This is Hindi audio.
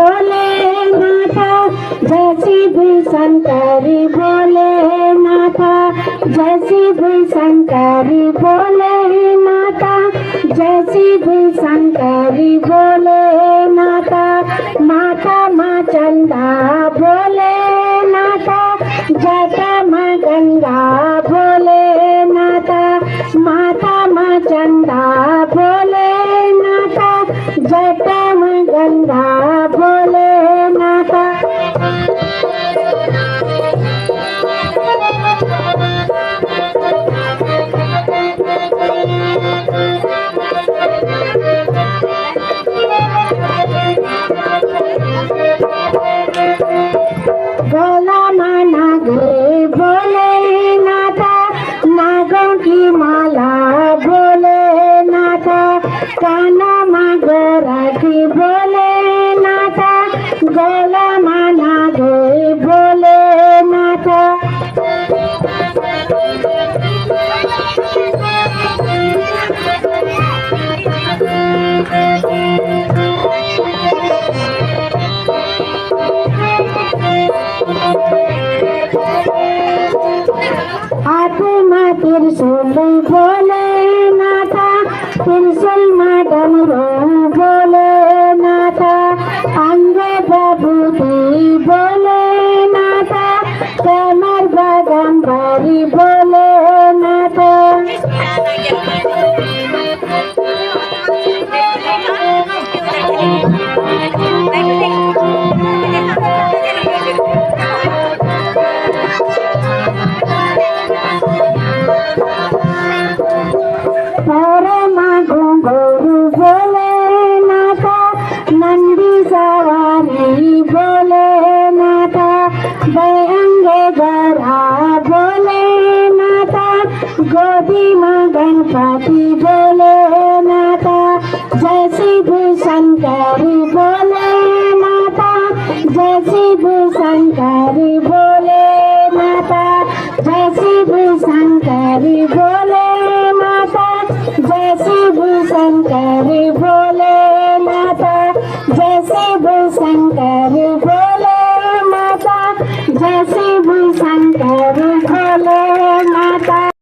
भोलेनाथ जय शिव शंकरी भोलेनाथ जय शिव शंकरी भोलेनाथ जय शिव शंकरी भोलेनाथ माता माँ चंदा भोलेनाथ जटा माँ गंगा भोलेनाथ माता माँ चंदा भोलेनाथ जटा माँ गंगा भोलेनाथ गोला माना गए भोलेनाथ नागों की माला भोलेनाथ काना माँ गोरा की भोलेनाथ गोला माना गए भोलेनाथ आत्मा त्रिशूल भोलेनाथ त्रिशूल माँ डमरू भोलेनाथ अंग बबूती भोलेनाथ कमर बगंबरी भोलेनाथ परमा घुंघरू भोलेनाथ नंदी सवारी भोलेनाथ बयंगे गरा भोलेनाथ गोदी माँ गणपति भोलेनाथ जय शिव शंकरी भोलेनाथ जय शिव शंकरी भोलेनाथ जय शिव शंकरी भोलेनाथ जय शिव शंकरी भोलेनाथ जय शिव शंकरी